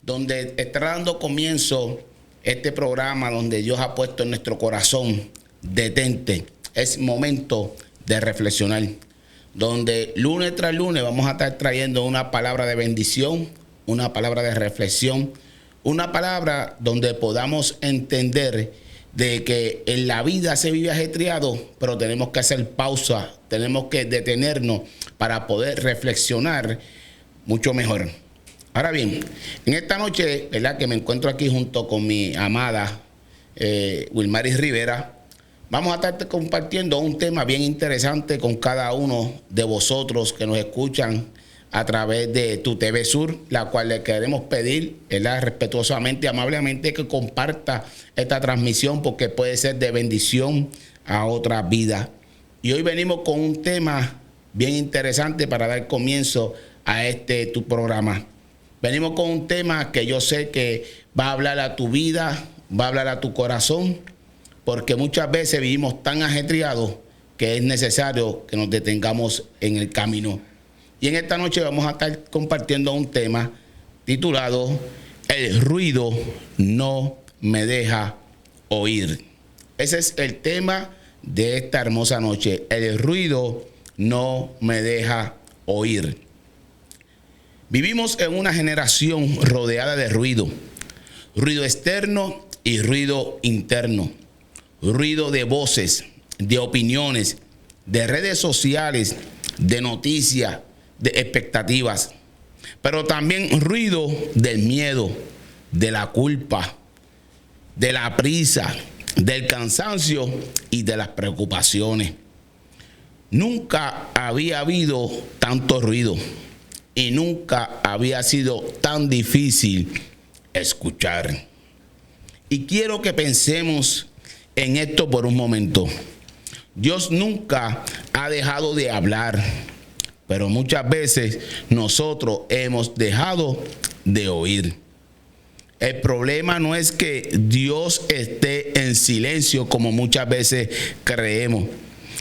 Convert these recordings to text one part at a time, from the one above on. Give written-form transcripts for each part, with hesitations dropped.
donde está dando comienzo este programa donde Dios ha puesto en nuestro corazón, detente, es momento de reflexionar, donde lunes tras lunes vamos a estar trayendo una palabra de bendición, una palabra de reflexión, una palabra donde podamos entender de que en la vida se vive ajetreado, pero tenemos que hacer pausa, tenemos que detenernos para poder reflexionar mucho mejor. Ahora bien, en esta noche, ¿verdad?, que me encuentro aquí junto con mi amada Wilmaris Rivera, vamos a estar compartiendo un tema bien interesante con cada uno de vosotros que nos escuchan a través de Tu TV Sur, la cual le queremos pedir, ¿verdad?, respetuosamente y amablemente que comparta esta transmisión porque puede ser de bendición a otra vida. Y hoy venimos con un tema bien interesante para dar comienzo a tu programa. Venimos con un tema que yo sé que va a hablar a tu vida, va a hablar a tu corazón, porque muchas veces vivimos tan ajetreados que es necesario que nos detengamos en el camino. Y en esta noche vamos a estar compartiendo un tema titulado El ruido no me deja oír. Ese es el tema de esta hermosa noche. El ruido no me deja oír. Vivimos en una generación rodeada de ruido externo y ruido interno, ruido de voces, de opiniones, de redes sociales, de noticias, de expectativas, pero también ruido del miedo, de la culpa, de la prisa, del cansancio y de las preocupaciones. Nunca había habido tanto ruido y nunca había sido tan difícil escuchar. Y quiero que pensemos en esto por un momento. Dios nunca ha dejado de hablar, pero muchas veces nosotros hemos dejado de oír. El problema no es que Dios esté en silencio como muchas veces creemos.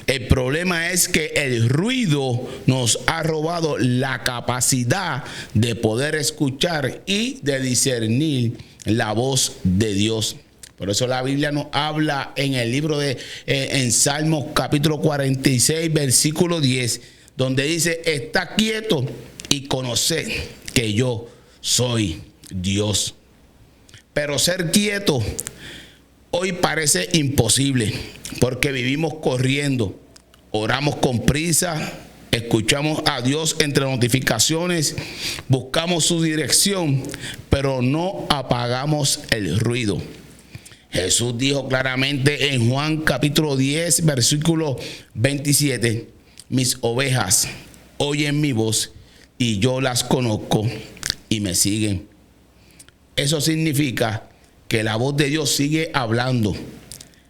El problema es que el ruido nos ha robado la capacidad de poder escuchar y de discernir la voz de Dios. Por eso la Biblia nos habla en el libro en Salmos capítulo 46, versículo 10, donde dice: está quieto y conoced que yo soy Dios. Pero ser quieto hoy parece imposible porque vivimos corriendo, oramos con prisa, escuchamos a Dios entre notificaciones, buscamos su dirección, pero no apagamos el ruido. Jesús dijo claramente en Juan capítulo 10, versículo 27, mis ovejas oyen mi voz y yo las conozco y me siguen. Eso significa que la voz de Dios sigue hablando,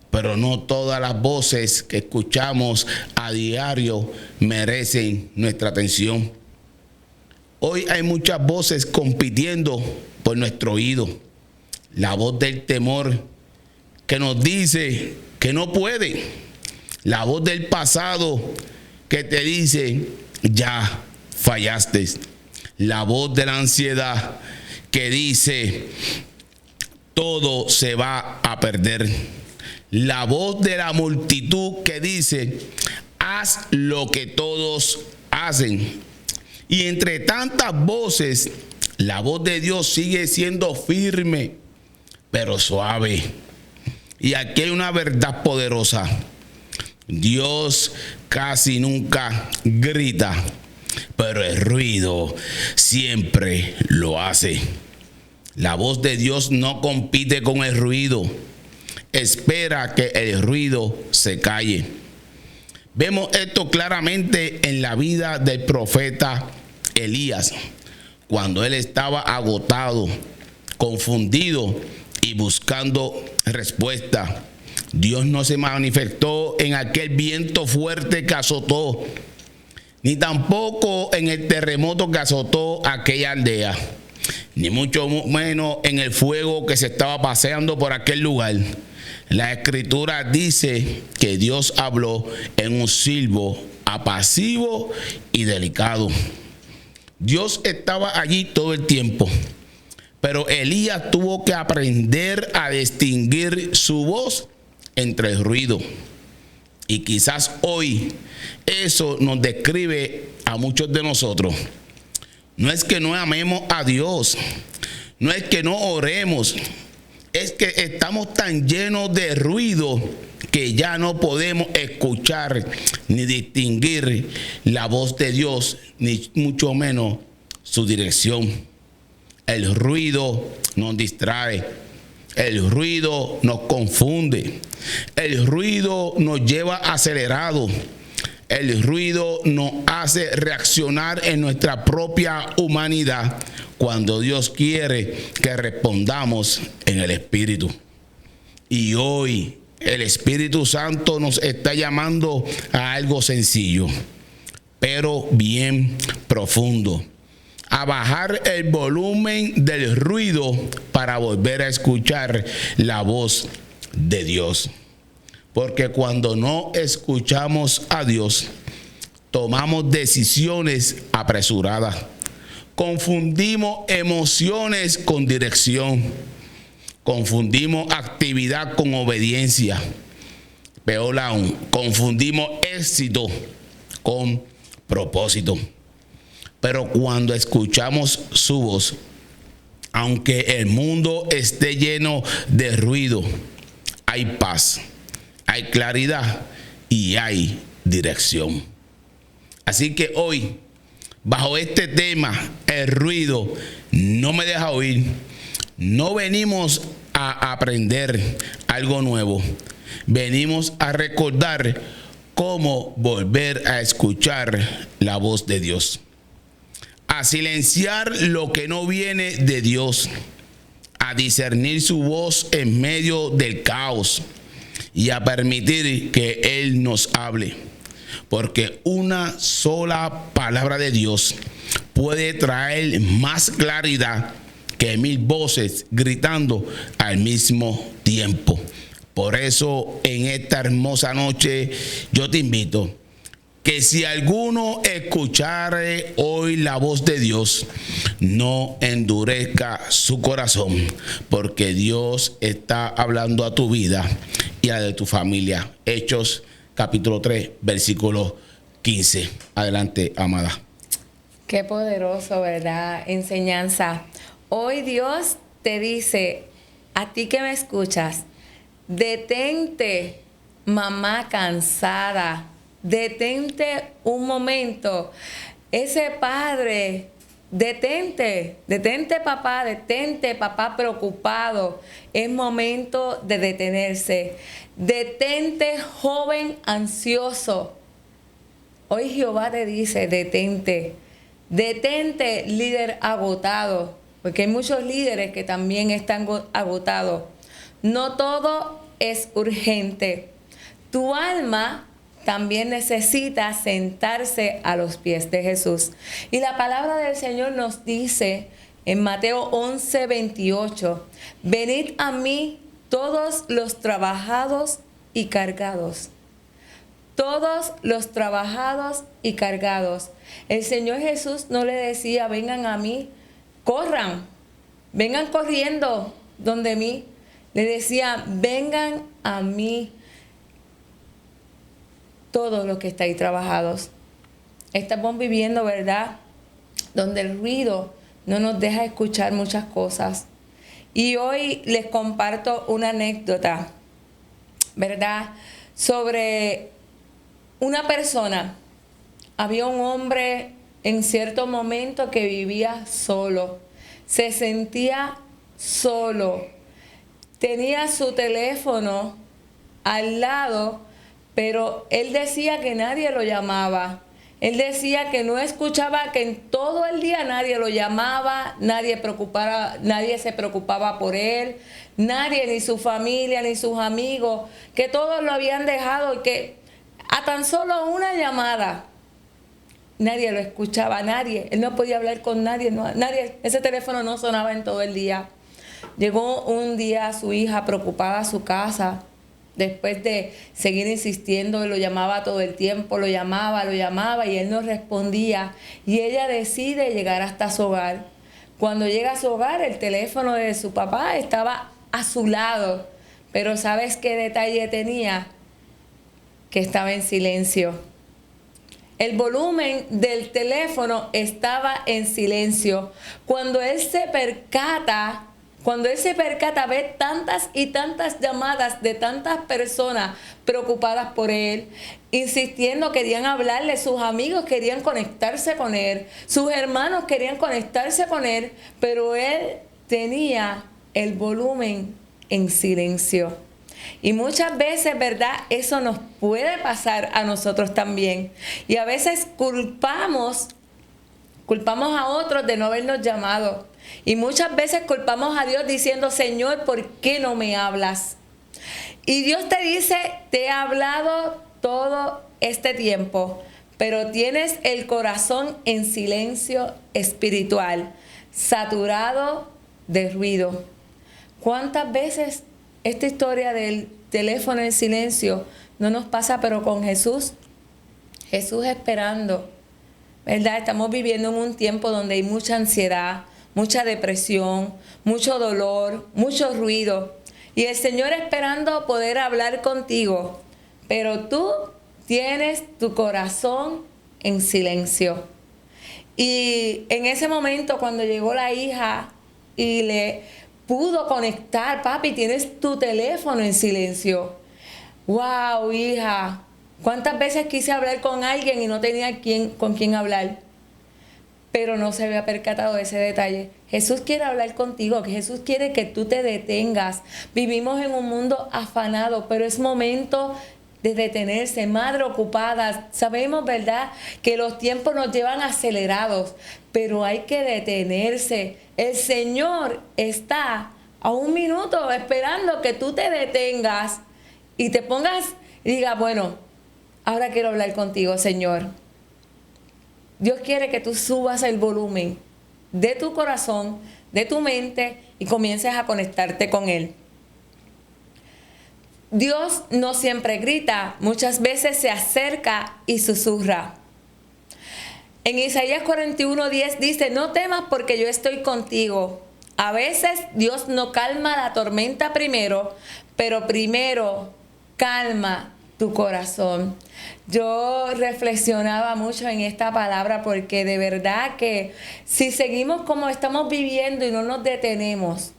pero no todas las voces que escuchamos a diario merecen nuestra atención. Hoy hay muchas voces compitiendo por nuestro oído. La voz del temor que nos dice que no puede. La voz del pasado que te dice ya fallaste. La voz de la ansiedad que dice todo se va a perder. La voz de la multitud que dice haz lo que todos hacen. Y entre tantas voces, la voz de Dios sigue siendo firme, pero suave. Y aquí hay una verdad poderosa. Dios casi nunca grita, pero el ruido siempre lo hace. La voz de Dios no compite con el ruido. Espera que el ruido se calle. Vemos esto claramente en la vida del profeta Elías, cuando él estaba agotado, confundido y buscando respuesta. Dios no se manifestó en aquel viento fuerte que azotó, ni tampoco en el terremoto que azotó aquella aldea, ni mucho menos en el fuego que se estaba paseando por aquel lugar. La escritura dice que Dios habló en un silbo apacible y delicado. Dios estaba allí todo el tiempo, Pero Elías tuvo que aprender a distinguir su voz entre el ruido. Y quizás hoy eso nos describe a muchos de nosotros. No es que no amemos a Dios, no es que no oremos, es que estamos tan llenos de ruido que ya no podemos escuchar ni distinguir la voz de Dios, ni mucho menos su dirección. El ruido nos distrae, el ruido nos confunde, el ruido nos lleva acelerado, el ruido nos hace reaccionar en nuestra propia humanidad cuando Dios quiere que respondamos en el Espíritu. Y hoy el Espíritu Santo nos está llamando a algo sencillo, pero bien profundo. A bajar el volumen del ruido para volver a escuchar la voz de Dios. Porque cuando no escuchamos a Dios, tomamos decisiones apresuradas. Confundimos emociones con dirección. Confundimos actividad con obediencia. Peor aún, confundimos éxito con propósito. Pero cuando escuchamos su voz, aunque el mundo esté lleno de ruido, hay paz, hay claridad y hay dirección. Así que hoy, bajo este tema, el ruido no me deja oír. No venimos a aprender algo nuevo. Venimos a recordar cómo volver a escuchar la voz de Dios. A silenciar lo que no viene de Dios, a discernir su voz en medio del caos y a permitir que Él nos hable. Porque una sola palabra de Dios puede traer más claridad que 1000 voces gritando al mismo tiempo. Por eso en esta hermosa noche yo te invito que si alguno escuchare hoy la voz de Dios, no endurezca su corazón, porque Dios está hablando a tu vida y a la de tu familia. Hechos capítulo 3, versículo 15. Adelante, amada. Qué poderoso, ¿verdad? Enseñanza. Hoy Dios te dice, a ti que me escuchas, detente, mamá cansada. Detente un momento. Ese padre, detente papá preocupado. Es momento de detenerse. Detente, joven ansioso. Hoy Jehová te dice, detente. Detente, líder agotado. Porque hay muchos líderes que también están agotados. No todo es urgente. Tu alma también necesita sentarse a los pies de Jesús. Y la palabra del Señor nos dice en Mateo 11, 28, venid a mí todos los trabajados y cargados. Todos los trabajados y cargados. El Señor Jesús no le decía, vengan a mí, corran, vengan corriendo donde mí. Le decía, vengan a mí todos los que estáis trabajados. Estamos viviendo, ¿verdad?, donde el ruido no nos deja escuchar muchas cosas. Y hoy les comparto una anécdota, ¿verdad?, sobre una persona. Había un hombre en cierto momento que vivía solo. Se sentía solo. Tenía su teléfono al lado, pero él decía que nadie lo llamaba. Él decía que no escuchaba, que en todo el día nadie lo llamaba, nadie se preocupaba por él, nadie, ni su familia, ni sus amigos, que todos lo habían dejado y que a tan solo una llamada nadie lo escuchaba, nadie. Él no podía hablar con nadie, nadie. Ese teléfono no sonaba en todo el día. Llegó un día su hija preocupada a su casa, después de seguir insistiendo, y lo llamaba todo el tiempo, lo llamaba y él no respondía. Y ella decide llegar hasta su hogar. Cuando llega a su hogar, el teléfono de su papá estaba a su lado. Pero ¿sabes qué detalle tenía? Que estaba en silencio. El volumen del teléfono estaba en silencio. Cuando él se percata, ve tantas y tantas llamadas de tantas personas preocupadas por él, insistiendo, querían hablarle, sus amigos querían conectarse con él, sus hermanos querían conectarse con él, pero él tenía el volumen en silencio. Y muchas veces, ¿verdad? Eso nos puede pasar a nosotros también. Y a veces culpamos a otros de no habernos llamado. Y muchas veces culpamos a Dios diciendo, Señor, ¿por qué no me hablas? Y Dios te dice, te he hablado todo este tiempo, pero tienes el corazón en silencio espiritual, saturado de ruido. ¿Cuántas veces esta historia del teléfono en silencio no nos pasa, pero con Jesús? Jesús esperando, ¿verdad? Estamos viviendo en un tiempo donde hay mucha ansiedad, mucha depresión, mucho dolor, mucho ruido. Y el Señor esperando poder hablar contigo, pero tú tienes tu corazón en silencio. Y en ese momento, cuando llegó la hija y le pudo conectar, papi, tienes tu teléfono en silencio. ¡Wow, hija! ¿Cuántas veces quise hablar con alguien y no tenía con quién hablar? Pero no se había percatado de ese detalle. Jesús quiere hablar contigo, que Jesús quiere que tú te detengas. Vivimos en un mundo afanado, pero es momento de detenerse. Madre ocupada, sabemos, ¿verdad?, que los tiempos nos llevan acelerados, pero hay que detenerse. El Señor está a un minuto esperando que tú te detengas y te pongas y digas, bueno, ahora quiero hablar contigo, Señor. Dios quiere que tú subas el volumen de tu corazón, de tu mente y comiences a conectarte con Él. Dios no siempre grita, muchas veces se acerca y susurra. En Isaías 41:10 dice, no temas porque yo estoy contigo. A veces Dios no calma la tormenta primero, pero primero calma tu corazón. Yo reflexionaba mucho en esta palabra porque de verdad que si seguimos como estamos viviendo y no nos detenemos,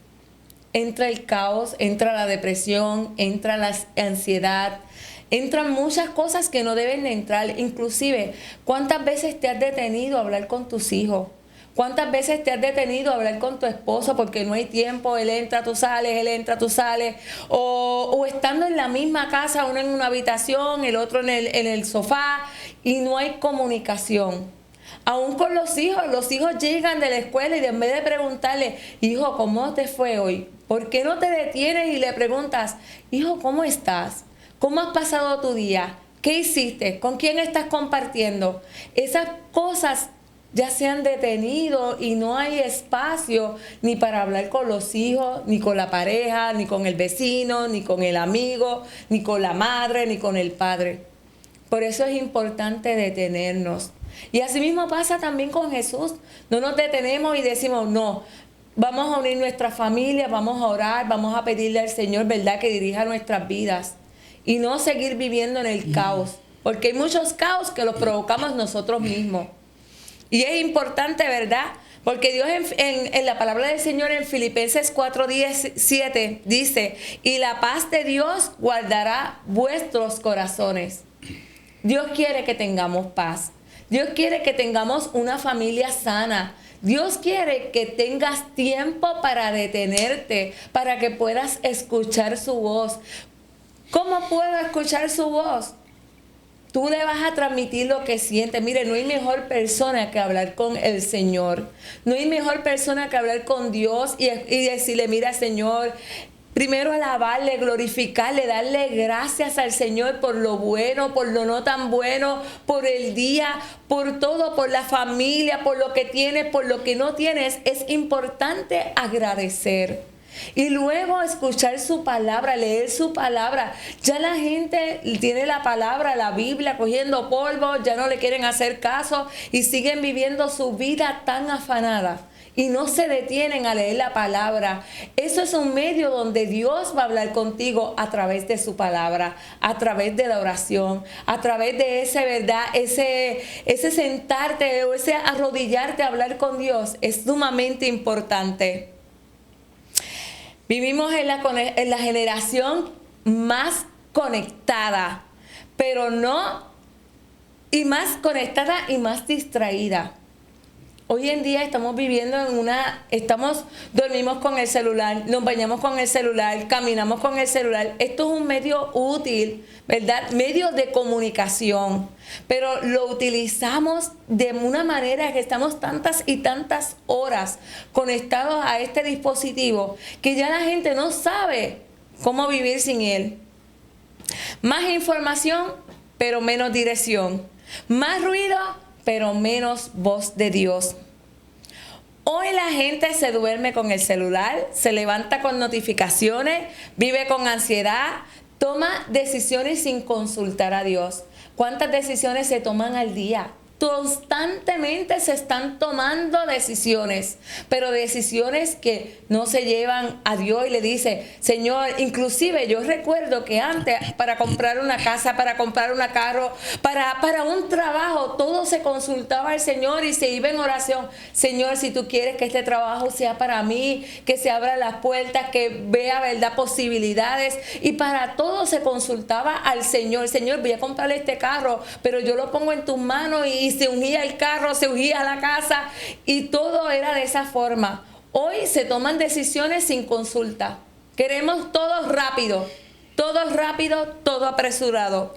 entra el caos, entra la depresión, entra la ansiedad, entran muchas cosas que no deben de entrar. Inclusive, ¿cuántas veces te has detenido a hablar con tus hijos? ¿Cuántas veces te has detenido a hablar con tu esposo porque no hay tiempo? Él entra, tú sales, él entra, tú sales. O estando en la misma casa, uno en una habitación, el otro en el sofá, y no hay comunicación. Aún con los hijos llegan de la escuela y en vez de preguntarle, hijo, ¿cómo te fue hoy? ¿Por qué no te detienes y le preguntas, hijo, ¿cómo estás? ¿Cómo has pasado tu día? ¿Qué hiciste? ¿Con quién estás compartiendo? Esas cosas ya se han detenido y no hay espacio ni para hablar con los hijos, ni con la pareja, ni con el vecino, ni con el amigo, ni con la madre, ni con el padre. Por eso es importante detenernos. Y así mismo pasa también con Jesús. No nos detenemos y decimos, no, vamos a unir nuestra familia, vamos a orar, vamos a pedirle al Señor, ¿verdad?, que dirija nuestras vidas. Y no seguir viviendo en el caos. Porque hay muchos caos que los provocamos nosotros mismos. Y es importante, ¿verdad? Porque Dios en la palabra del Señor en Filipenses 4:17 dice, y la paz de Dios guardará vuestros corazones. Dios quiere que tengamos paz. Dios quiere que tengamos una familia sana. Dios quiere que tengas tiempo para detenerte, para que puedas escuchar su voz. ¿Cómo puedo escuchar su voz? Tú le vas a transmitir lo que sientes. Mire, no hay mejor persona que hablar con el Señor. No hay mejor persona que hablar con Dios y decirle, mira, Señor, primero alabarle, glorificarle, darle gracias al Señor por lo bueno, por lo no tan bueno, por el día, por todo, por la familia, por lo que tienes, por lo que no tienes. Es importante agradecer. Y luego escuchar su palabra, leer su palabra. Ya la gente tiene la palabra, la Biblia, cogiendo polvo, ya no le quieren hacer caso y siguen viviendo su vida tan afanada. Y no se detienen a leer la palabra. Eso es un medio donde Dios va a hablar contigo a través de su palabra, a través de la oración, a través de ese sentarte o ese arrodillarte a hablar con Dios. Es sumamente importante. Vivimos en la generación más conectada, pero y más conectada y más distraída. Hoy en día estamos viviendo dormimos con el celular, nos bañamos con el celular, caminamos con el celular. Esto es un medio útil, ¿verdad? Medio de comunicación, pero lo utilizamos de una manera que estamos tantas y tantas horas conectados a este dispositivo que ya la gente no sabe cómo vivir sin él. Más información, pero menos dirección. Más ruido, pero menos voz de Dios. Hoy la gente se duerme con el celular, se levanta con notificaciones, vive con ansiedad, toma decisiones sin consultar a Dios. ¿Cuántas decisiones se toman al día? Constantemente se están tomando decisiones, pero decisiones que no se llevan a Dios y le dice, Señor, inclusive yo recuerdo que antes para comprar una casa, para comprar un carro, para un trabajo, todo se consultaba al Señor y se iba en oración. Señor, si tú quieres que este trabajo sea para mí, que se abran las puertas, que vea, ¿verdad?, posibilidades, y para todo se consultaba al Señor. Señor, voy a comprar este carro, pero yo lo pongo en tus manos y se ungía el carro, se ungía la casa y todo era de esa forma. Hoy se toman decisiones sin consulta. Queremos todo rápido, todo apresurado.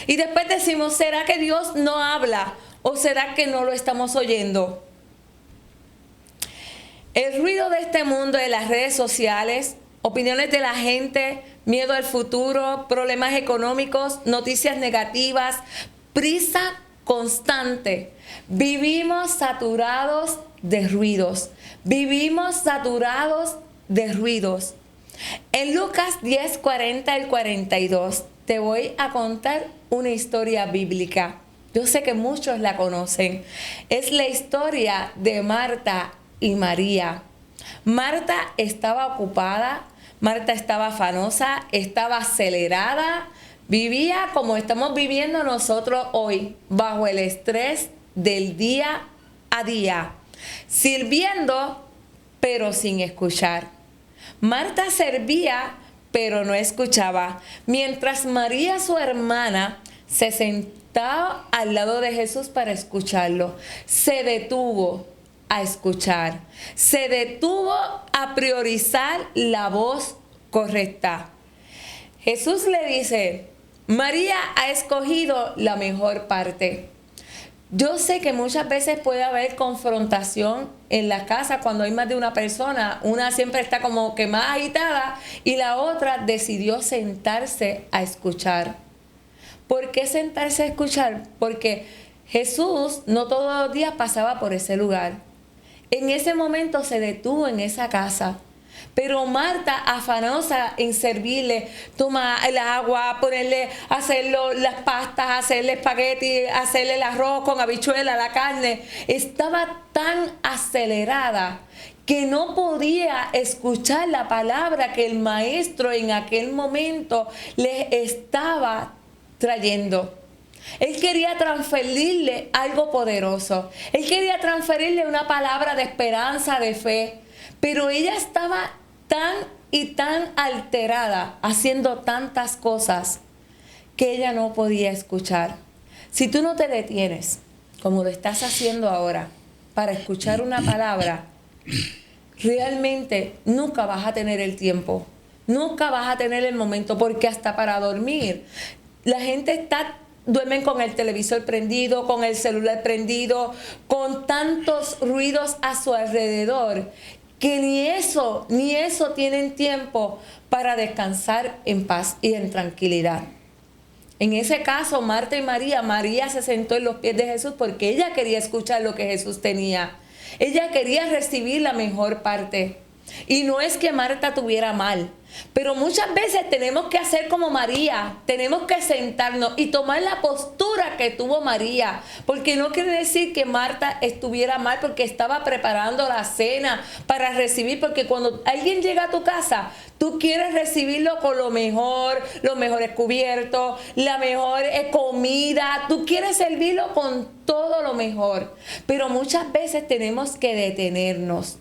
Y después decimos, ¿será que Dios no habla o será que no lo estamos oyendo? El ruido de este mundo, de las redes sociales, opiniones de la gente, miedo al futuro, problemas económicos, noticias negativas, prisa constante. Vivimos saturados de ruidos. En Lucas 10, 40 al 42 te voy a contar una historia bíblica. Yo sé que muchos la conocen. Es la historia de Marta y María. Marta estaba ocupada, Marta estaba afanosa, estaba acelerada. Vivía como estamos viviendo nosotros hoy, bajo el estrés del día a día, sirviendo, pero sin escuchar. Marta servía, pero no escuchaba, mientras María, su hermana, se sentaba al lado de Jesús para escucharlo. Se detuvo a escuchar, se detuvo a priorizar la voz correcta. Jesús le dice, María ha escogido la mejor parte. Yo sé que muchas veces puede haber confrontación en la casa cuando hay más de una persona. Una siempre está como que más agitada y la otra decidió sentarse a escuchar. ¿Por qué sentarse a escuchar? Porque Jesús no todos los días pasaba por ese lugar. En ese momento se detuvo en esa casa. Pero Marta, afanosa en servirle, toma el agua, hacerlo las pastas, hacerle espagueti, hacerle el arroz con habichuela, la carne. Estaba tan acelerada que no podía escuchar la palabra que el maestro en aquel momento le estaba trayendo. Él quería transferirle algo poderoso. Él quería transferirle una palabra de esperanza, de fe. Pero ella estaba tan alterada, haciendo tantas cosas, que ella no podía escuchar. Si tú no te detienes, como lo estás haciendo ahora, para escuchar una palabra, realmente nunca vas a tener el tiempo, nunca vas a tener el momento, porque hasta para dormir, la gente duermen con el televisor prendido, con el celular prendido, con tantos ruidos a su alrededor, que ni eso tienen tiempo para descansar en paz y en tranquilidad. En ese caso, Marta y María se sentó en los pies de Jesús porque ella quería escuchar lo que Jesús tenía. Ella quería recibir la mejor parte. Y no es que Marta tuviera mal, pero muchas veces tenemos que hacer como María, tenemos que sentarnos y tomar la postura que tuvo María, porque no quiere decir que Marta estuviera mal porque estaba preparando la cena para recibir, porque cuando alguien llega a tu casa, tú quieres recibirlo con lo mejor, los mejores cubiertos, la mejor comida, tú quieres servirlo con todo lo mejor, pero muchas veces tenemos que detenernos,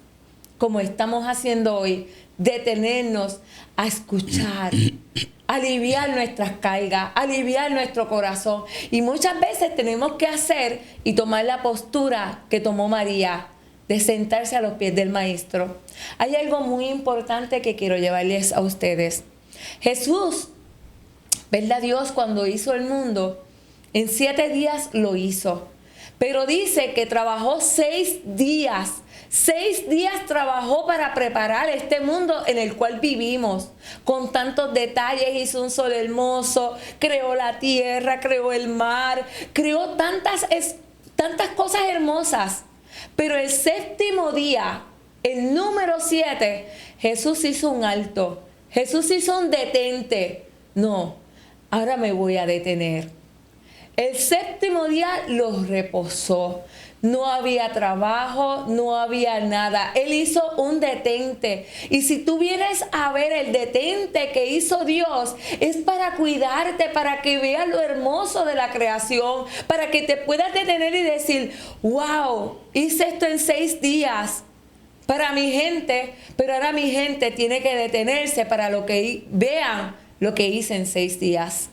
como estamos haciendo hoy, detenernos a escuchar, aliviar nuestras cargas, aliviar nuestro corazón. Y muchas veces tenemos que hacer y tomar la postura que tomó María, de sentarse a los pies del Maestro. Hay algo muy importante que quiero llevarles a ustedes. Jesús, ¿verdad? Dios cuando hizo el mundo, en 7 días lo hizo. Pero dice que trabajó 6 días. 6 días trabajó para preparar este mundo en el cual vivimos. Con tantos detalles, hizo un sol hermoso, creó la tierra, creó el mar, creó tantas cosas hermosas. Pero el 7º día, el número 7, Jesús hizo un alto. Jesús hizo un detente. No, ahora me voy a detener. El 7º día los reposó. No había trabajo, no había nada. Él hizo un detente. Y si tú vienes a ver el detente que hizo Dios, es para cuidarte, para que veas lo hermoso de la creación, para que te puedas detener y decir, wow, hice esto en 6 días para mi gente, pero ahora mi gente tiene que detenerse para que vean lo que hice en 6 días.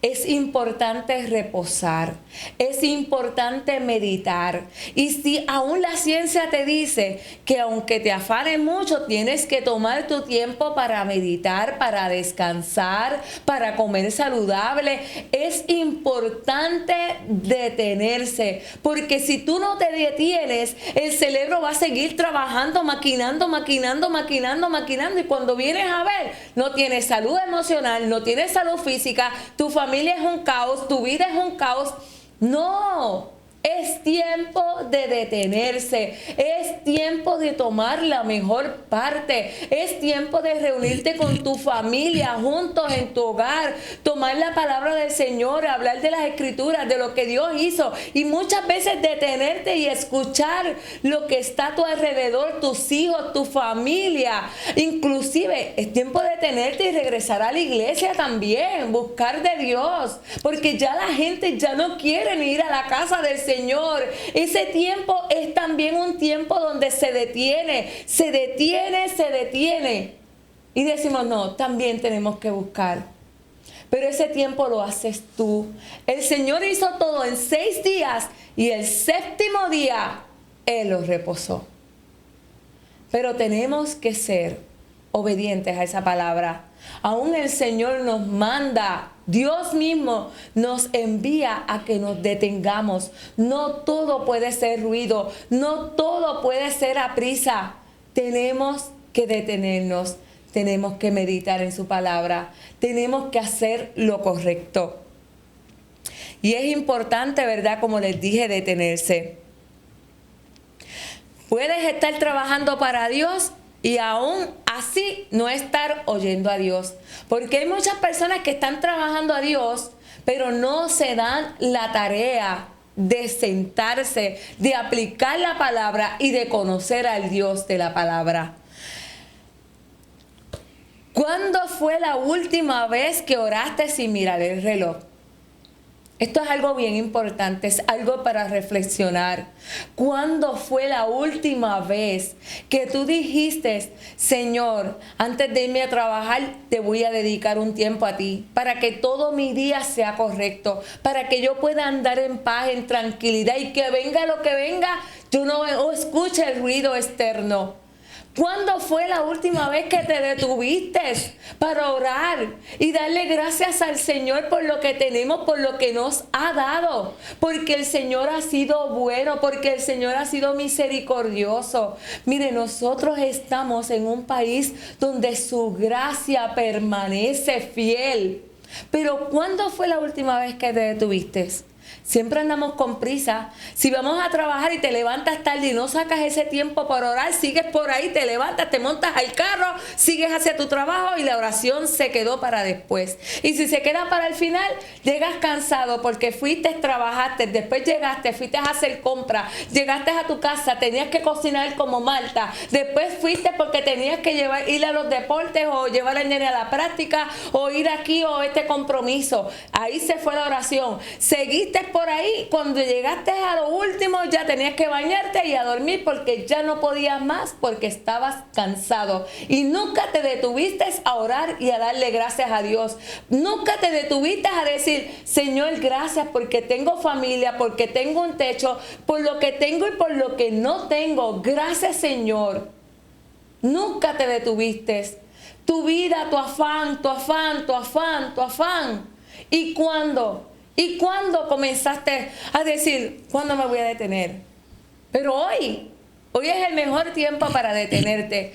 Es importante reposar, es importante meditar. Y si aún la ciencia te dice que aunque te afanes mucho, tienes que tomar tu tiempo para meditar, para descansar, para comer saludable, es importante detenerse. Porque si tú no te detienes, el cerebro va a seguir trabajando, maquinando. Y cuando vienes a ver, no tienes salud emocional, no tienes salud física, tu familia es un caos, tu vida es un caos. No, es tiempo de detenerse, es tiempo de tomar la mejor parte, es tiempo de reunirte con tu familia juntos en tu hogar, tomar la palabra del Señor, hablar de las Escrituras, de lo que Dios hizo, y muchas veces detenerte y escuchar lo que está a tu alrededor, tus hijos, tu familia. Inclusive es tiempo de detenerte y regresar a la iglesia también, buscar de Dios, porque ya la gente ya no quiere ni ir a la casa del Señor. Ese tiempo es también un tiempo donde se detiene. Y decimos, no, también tenemos que buscar. Pero ese tiempo lo haces tú. El Señor hizo todo en 6 días y el 7º día Él lo reposó. Pero tenemos que ser obedientes a esa palabra. Aún el Señor nos manda, Dios mismo nos envía a que nos detengamos. No todo puede ser ruido, no todo puede ser aprisa. Tenemos que detenernos, tenemos que meditar en su palabra, tenemos que hacer lo correcto. Y es importante, ¿verdad? Como les dije, detenerse. Puedes estar trabajando para Dios y aún así no estar oyendo a Dios. Porque hay muchas personas que están trabajando a Dios, pero no se dan la tarea de sentarse, de aplicar la palabra y de conocer al Dios de la palabra. ¿Cuándo fue la última vez que oraste sin mirar el reloj? Esto es algo bien importante, es algo para reflexionar. ¿Cuándo fue la última vez que tú dijiste, Señor, antes de irme a trabajar, te voy a dedicar un tiempo a ti, para que todo mi día sea correcto, para que yo pueda andar en paz, en tranquilidad, y que venga lo que venga, yo no escuche el ruido externo? ¿Cuándo fue la última vez que te detuviste para orar y darle gracias al Señor por lo que tenemos, por lo que nos ha dado? Porque el Señor ha sido bueno, porque el Señor ha sido misericordioso. Mire, nosotros estamos en un país donde su gracia permanece fiel. Pero ¿cuándo fue la última vez que te detuviste? Siempre andamos con prisa. Si vamos a trabajar y te levantas tarde y no sacas ese tiempo para orar, sigues por ahí, te levantas, te montas al carro, sigues hacia tu trabajo y la oración se quedó para después. Y si se queda para el final, llegas cansado porque fuiste, trabajaste, después llegaste, fuiste a hacer compras, llegaste a tu casa, tenías que cocinar como Marta, después fuiste porque tenías que ir a los deportes o llevar al nene a la práctica o ir aquí o este compromiso. Ahí se fue la oración. Seguiste por ahí, cuando llegaste a lo último ya tenías que bañarte y a dormir porque ya no podías más porque estabas cansado y nunca te detuviste a orar y a darle gracias a Dios. Nunca te detuviste a decir, Señor, gracias porque tengo familia, porque tengo un techo, por lo que tengo y por lo que no tengo. Gracias, Señor. Nunca te detuviste. Tu vida, tu afán, tu afán, tu afán, tu afán. ¿Y cuándo comenzaste a decir, ¿cuándo me voy a detener? Pero hoy es el mejor tiempo para detenerte.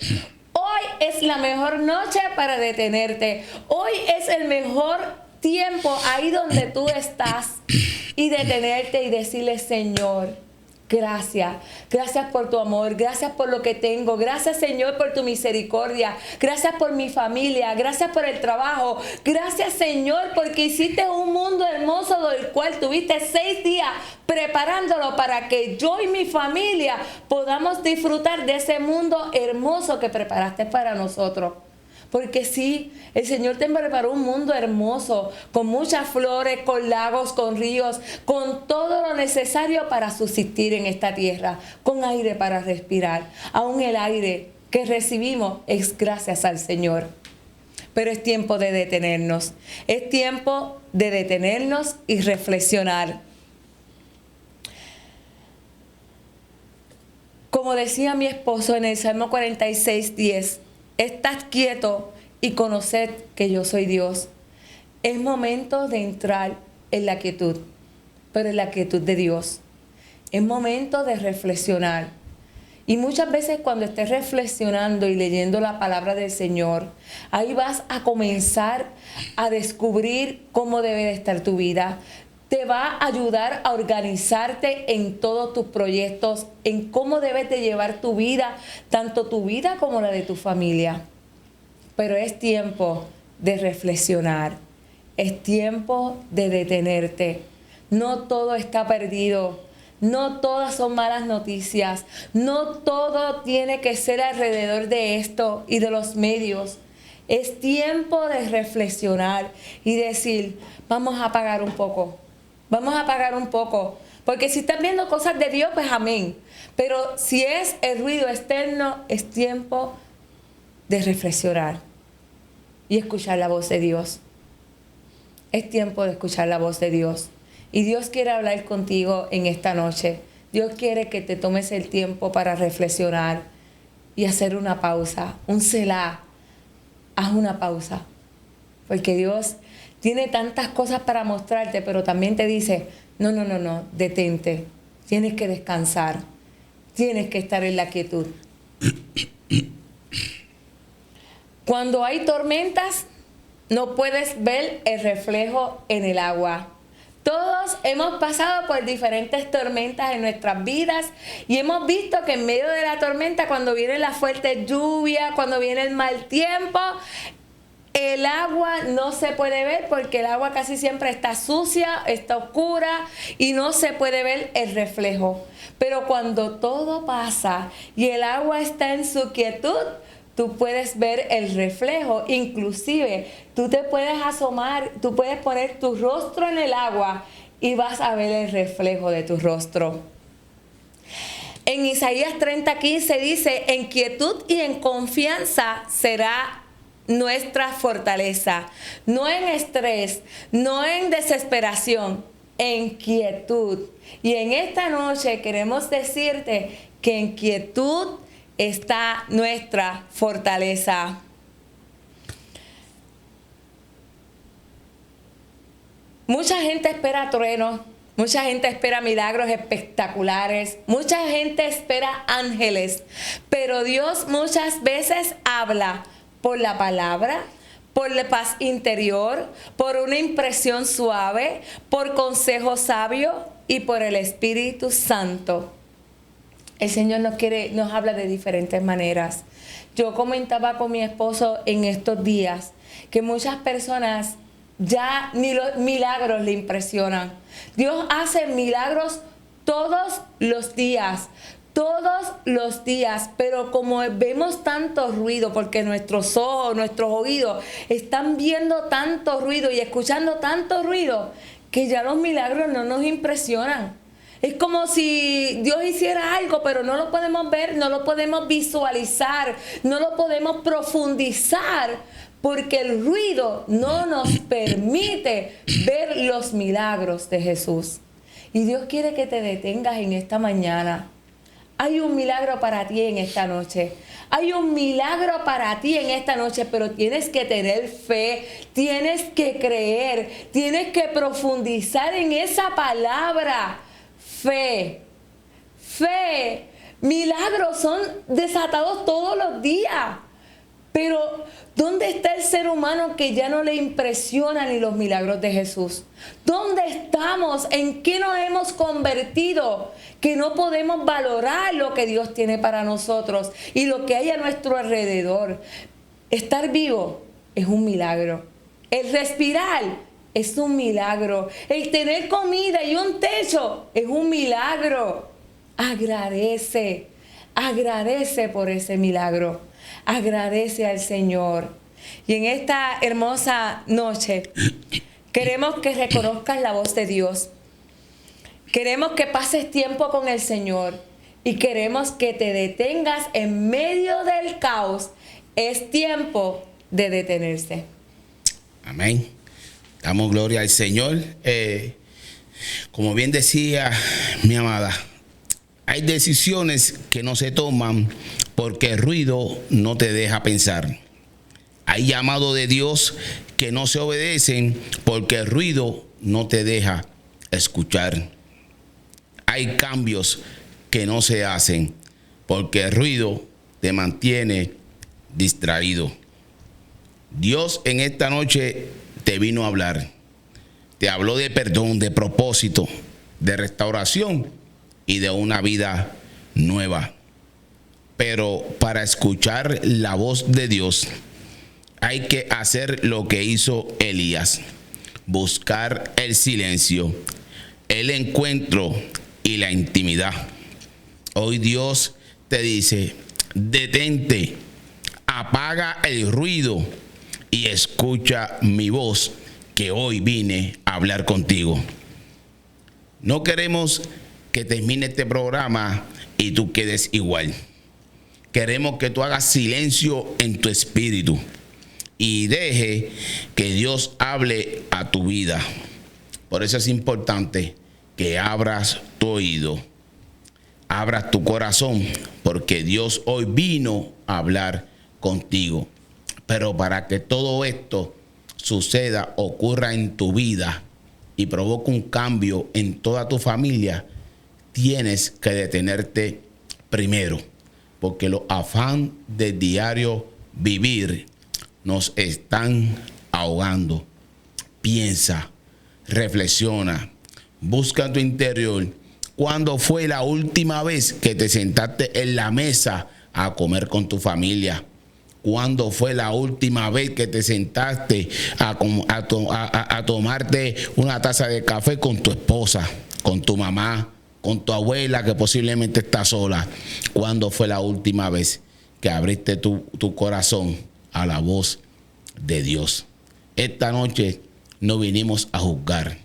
Hoy es la mejor noche para detenerte. Hoy es el mejor tiempo ahí donde tú estás y detenerte y decirle, Señor, gracias. Gracias por tu amor. Gracias por lo que tengo. Gracias, Señor, por tu misericordia. Gracias por mi familia. Gracias por el trabajo. Gracias, Señor, porque hiciste un mundo hermoso del cual tuviste 6 días preparándolo para que yo y mi familia podamos disfrutar de ese mundo hermoso que preparaste para nosotros. Porque sí, el Señor te preparó un mundo hermoso, con muchas flores, con lagos, con ríos, con todo lo necesario para subsistir en esta tierra, con aire para respirar. Aún el aire que recibimos es gracias al Señor. Pero es tiempo de detenernos. Es tiempo de detenernos y reflexionar. Como decía mi esposo en el Salmo 46:10, estad quieto y conoced que yo soy Dios. Es momento de entrar en la quietud, pero en la quietud de Dios. Es momento de reflexionar. Y muchas veces cuando estés reflexionando y leyendo la palabra del Señor, ahí vas a comenzar a descubrir cómo debe de estar tu vida. Te va a ayudar a organizarte en todos tus proyectos, en cómo debes de llevar tu vida, tanto tu vida como la de tu familia. Pero es tiempo de reflexionar, es tiempo de detenerte. No todo está perdido, no todas son malas noticias, no todo tiene que ser alrededor de esto y de los medios. Es tiempo de reflexionar y decir, vamos a apagar un poco. Vamos a apagar un poco, porque si están viendo cosas de Dios, pues amén. Pero si es el ruido externo, es tiempo de reflexionar y escuchar la voz de Dios. Es tiempo de escuchar la voz de Dios. Y Dios quiere hablar contigo en esta noche. Dios quiere que te tomes el tiempo para reflexionar y hacer una pausa, un selá. Haz una pausa, porque Dios tiene tantas cosas para mostrarte, pero también te dice, no, detente. Tienes que descansar. Tienes que estar en la quietud. Cuando hay tormentas, no puedes ver el reflejo en el agua. Todos hemos pasado por diferentes tormentas en nuestras vidas y hemos visto que en medio de la tormenta, cuando viene la fuerte lluvia, cuando viene el mal tiempo, el agua no se puede ver porque el agua casi siempre está sucia, está oscura y no se puede ver el reflejo. Pero cuando todo pasa y el agua está en su quietud, tú puedes ver el reflejo. Inclusive, tú te puedes asomar, tú puedes poner tu rostro en el agua y vas a ver el reflejo de tu rostro. En Isaías 30:15 dice, en quietud y en confianza será nuestra fortaleza, no en estrés, no en desesperación, en quietud. Y en esta noche queremos decirte que en quietud está nuestra fortaleza. Mucha gente espera truenos, mucha gente espera milagros espectaculares, mucha gente espera ángeles, pero Dios muchas veces habla por la palabra, por la paz interior, por una impresión suave, por consejo sabio y por el Espíritu Santo. El Señor nos habla de diferentes maneras. Yo comentaba con mi esposo en estos días que muchas personas ya ni los milagros le impresionan. Dios hace milagros todos los días, pero como vemos tanto ruido, porque nuestros ojos, nuestros oídos están viendo tanto ruido y escuchando tanto ruido, que ya los milagros no nos impresionan. Es como si Dios hiciera algo, pero no lo podemos ver, no lo podemos visualizar, no lo podemos profundizar, porque el ruido no nos permite ver los milagros de Jesús. Y Dios quiere que te detengas en esta mañana. Hay un milagro para ti en esta noche. Hay un milagro para ti en esta noche, pero tienes que tener fe, tienes que creer, tienes que profundizar en esa palabra. Fe. Milagros son desatados todos los días. Pero, ¿dónde está el ser humano que ya no le impresionan ni los milagros de Jesús? ¿Dónde estamos? ¿En qué nos hemos convertido? Que no podemos valorar lo que Dios tiene para nosotros y lo que hay a nuestro alrededor. Estar vivo es un milagro. El respirar es un milagro. El tener comida y un techo es un milagro. Agradece por ese milagro. Agradece al Señor. Y en esta hermosa noche queremos que reconozcas la voz de Dios. Queremos que pases tiempo con el Señor y queremos que te detengas en medio del caos. Es tiempo de detenerse. Amén. Damos gloria al Señor. Como bien decía mi amada, hay decisiones que no se toman porque el ruido no te deja pensar. Hay llamados de Dios que no se obedecen porque el ruido no te deja escuchar. Hay cambios que no se hacen porque el ruido te mantiene distraído. Dios en esta noche te vino a hablar. Te habló de perdón, de propósito, de restauración y de una vida nueva. Pero para escuchar la voz de Dios hay que hacer lo que hizo Elías: buscar el silencio, el encuentro y la intimidad. Hoy Dios te dice: detente, apaga el ruido y escucha mi voz, que hoy vine a hablar contigo. No queremos que termine este programa y tú quedes igual. Queremos que tú hagas silencio en tu espíritu y deje que Dios hable a tu vida. Por eso es importante que abras tu oído, abras tu corazón, porque Dios hoy vino a hablar contigo. Pero para que todo esto suceda, ocurra en tu vida y provoque un cambio en toda tu familia, tienes que detenerte primero, porque los afanes del diario vivir nos están ahogando. Piensa, reflexiona, busca en tu interior. ¿Cuándo fue la última vez que te sentaste en la mesa a comer con tu familia? ¿Cuándo fue la última vez que te sentaste a tomarte una taza de café con tu esposa, con tu mamá, con tu abuela que posiblemente está sola? ¿Cuándo fue la última vez que abriste tu corazón a la voz de Dios? Esta noche no vinimos a juzgar.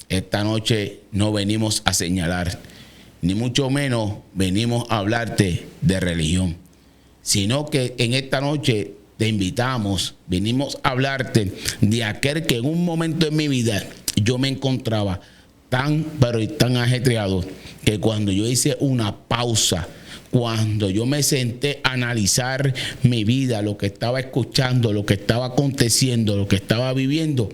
Esta noche no venimos a señalar, ni mucho menos venimos a hablarte de religión, sino que en esta noche te invitamos, venimos a hablarte de aquel que en un momento en mi vida yo me encontraba tan ajetreado, que cuando yo hice una pausa, cuando yo me senté a analizar mi vida, lo que estaba escuchando, lo que estaba aconteciendo, lo que estaba viviendo,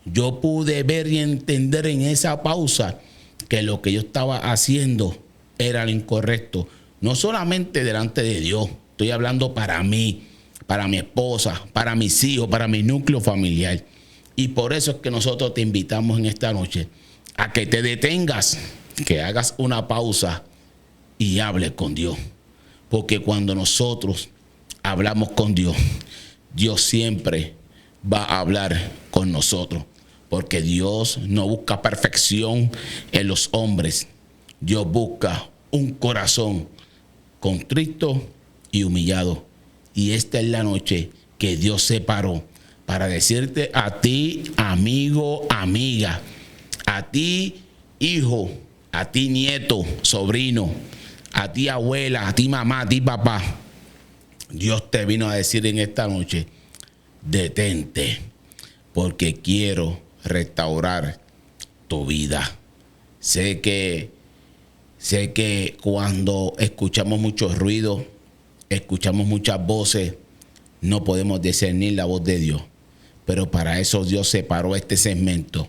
yo pude ver y entender en esa pausa que lo que yo estaba haciendo era lo incorrecto. No solamente delante de Dios, estoy hablando para mí, para mi esposa, para mis hijos, para mi núcleo familiar. Y por eso es que nosotros te invitamos en esta noche a que te detengas, que hagas una pausa y hables con Dios. Porque cuando nosotros hablamos con Dios, Dios siempre va a hablar con nosotros. Porque Dios no busca perfección en los hombres. Dios busca un corazón contrito y humillado. Y esta es la noche que Dios separó para decirte a ti, amigo, amiga, a ti, hijo, a ti, nieto, sobrino, a ti, abuela, a ti, mamá, a ti, papá. Dios te vino a decir en esta noche, detente, porque quiero restaurar tu vida. Sé que cuando escuchamos mucho ruido, escuchamos muchas voces, no podemos discernir la voz de Dios. Pero para eso Dios separó este segmento,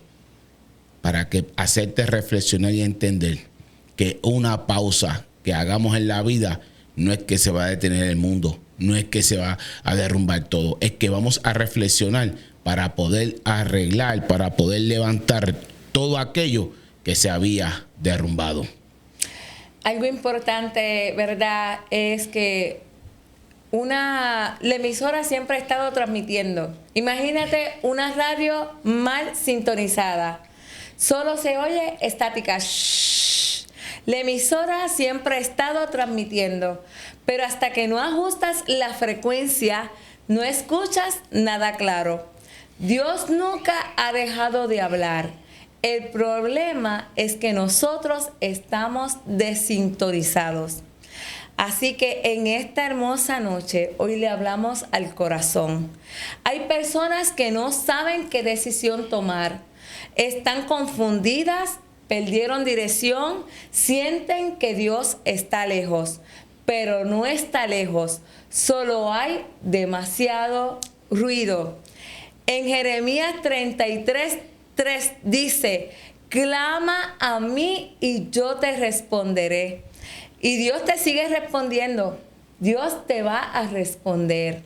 para que hacerte reflexionar y entender que una pausa que hagamos en la vida no es que se va a detener el mundo, no es que se va a derrumbar todo, es que vamos a reflexionar para poder arreglar, para poder levantar todo aquello que se había derrumbado. Algo importante, ¿verdad?, es que la emisora siempre ha estado transmitiendo. Imagínate una radio mal sintonizada. Solo se oye estática. Shh. La emisora siempre ha estado transmitiendo, pero hasta que no ajustas la frecuencia, no escuchas nada claro. Dios nunca ha dejado de hablar. El problema es que nosotros estamos desintonizados. Así que en esta hermosa noche, hoy le hablamos al corazón. Hay personas que no saben qué decisión tomar. Están confundidas, perdieron dirección, sienten que Dios está lejos, pero no está lejos. Solo hay demasiado ruido. En Jeremías 33:3 dice, clama a mí y yo te responderé. Y Dios te sigue respondiendo. Dios te va a responder.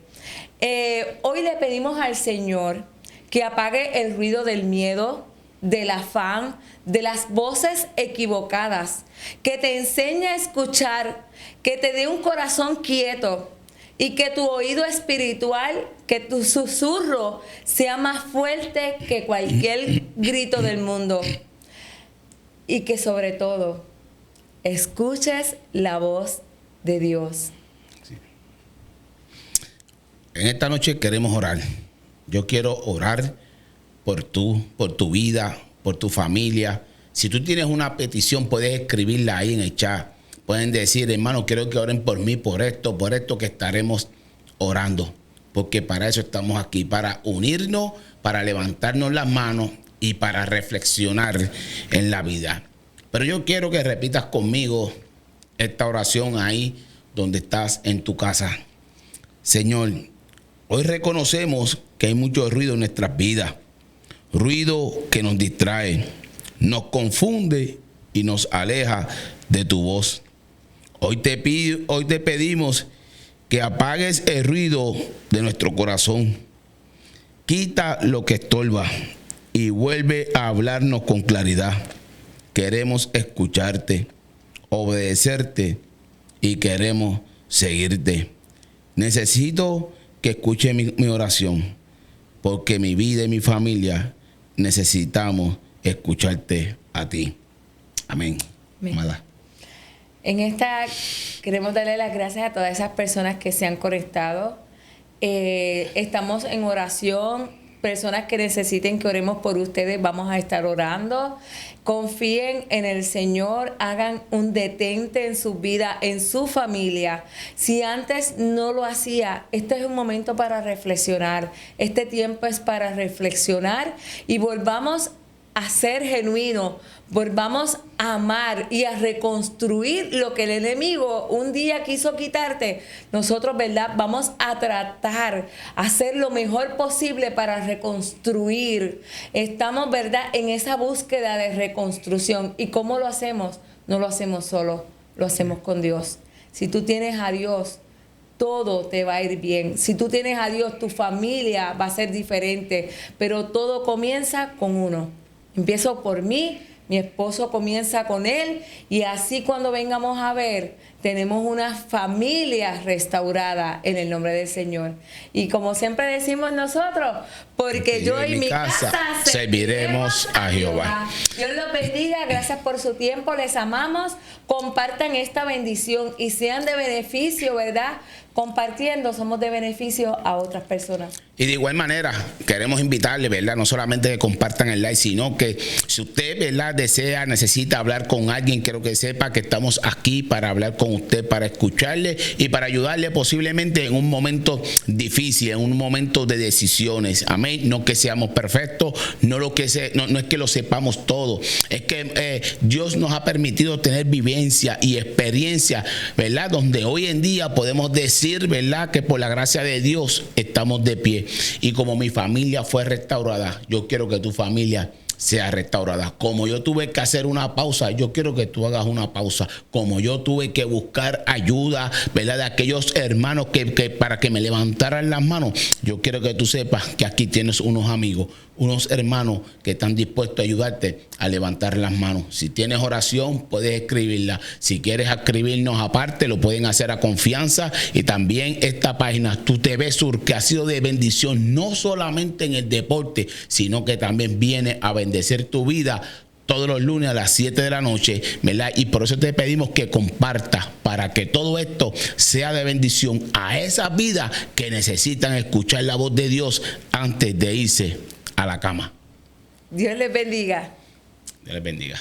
Hoy le pedimos al Señor que apague el ruido del miedo, del afán, de las voces equivocadas, que te enseñe a escuchar, que te dé un corazón quieto y que tu oído espiritual, que tu susurro sea más fuerte que cualquier grito del mundo. Y que sobre todo escuches la voz de Dios. Sí. En esta noche queremos orar. Yo quiero orar por tu vida, por tu familia. Si tú tienes una petición, puedes escribirla ahí en el chat. Pueden decir, hermano, quiero que oren por mí, por esto que estaremos orando. Porque para eso estamos aquí, para unirnos, para levantarnos las manos y para reflexionar en la vida. Pero yo quiero que repitas conmigo esta oración ahí donde estás en tu casa. Señor, hoy reconocemos que hay mucho ruido en nuestras vidas. Ruido que nos distrae, nos confunde y nos aleja de tu voz. Hoy te pedimos que apagues el ruido de nuestro corazón. Quita lo que estorba y vuelve a hablarnos con claridad. Queremos escucharte, obedecerte y queremos seguirte. Necesito que escuche mi oración, porque mi vida y mi familia necesitamos escucharte a ti. Amén. Amada. En esta queremos darle las gracias a todas esas personas que se han conectado. Estamos en oración. Personas que necesiten que oremos por ustedes, vamos a estar orando. Confíen en el Señor, hagan un detente en su vida, en su familia. Si antes no lo hacía, este es un momento para reflexionar. Este tiempo es para reflexionar y volvamos a ser genuinos, volvamos a amar y a reconstruir lo que el enemigo un día quiso quitarte. Nosotros, ¿verdad?, vamos a tratar a hacer lo mejor posible para reconstruir. Estamos, ¿verdad?, en esa búsqueda de reconstrucción. ¿Y cómo lo hacemos? No lo hacemos solo, lo hacemos con Dios. Si tú tienes a Dios, todo te va a ir bien. Si tú tienes a Dios, tu familia va a ser diferente, pero todo comienza con uno. Empiezo por mí, mi esposo comienza con él, y así cuando vengamos a ver, tenemos una familia restaurada en el nombre del Señor. Y como siempre decimos nosotros, porque yo y mi casa serviremos a Jehová. Dios los bendiga, gracias por su tiempo, les amamos. Compartan esta bendición y sean de beneficio, ¿verdad? Compartiendo somos de beneficio a otras personas. Y de igual manera, queremos invitarle, ¿verdad? No solamente que compartan el like, sino que si usted, ¿verdad?, desea, necesita hablar con alguien, quiero que sepa que estamos aquí para hablar con usted, para escucharle y para ayudarle posiblemente en un momento difícil, en un momento de decisiones. Amén. No que seamos perfectos, no es que lo sepamos todo. Es que Dios nos ha permitido tener vivencia y experiencia, ¿verdad? Donde hoy en día podemos decir, ¿verdad?, que por la gracia de Dios estamos de pie. Y como mi familia fue restaurada, yo quiero que tu familia sea restaurada. Como yo tuve que hacer una pausa, yo quiero que tú hagas una pausa. Como yo tuve que buscar ayuda, ¿verdad?, de aquellos hermanos que para que me levantaran las manos, yo quiero que tú sepas que aquí tienes unos amigos, unos hermanos que están dispuestos a ayudarte a levantar las manos. Si tienes oración, puedes escribirla. Si quieres escribirnos aparte, lo pueden hacer a confianza. Y también esta página, Tu TV Sur, que ha sido de bendición, no solamente en el deporte, sino que también viene a bendecir tu vida todos los lunes a las 7 de la noche, ¿verdad? Y por eso te pedimos que compartas para que todo esto sea de bendición a esas vidas que necesitan escuchar la voz de Dios antes de irse a la cama. Dios les bendiga. Dios les bendiga.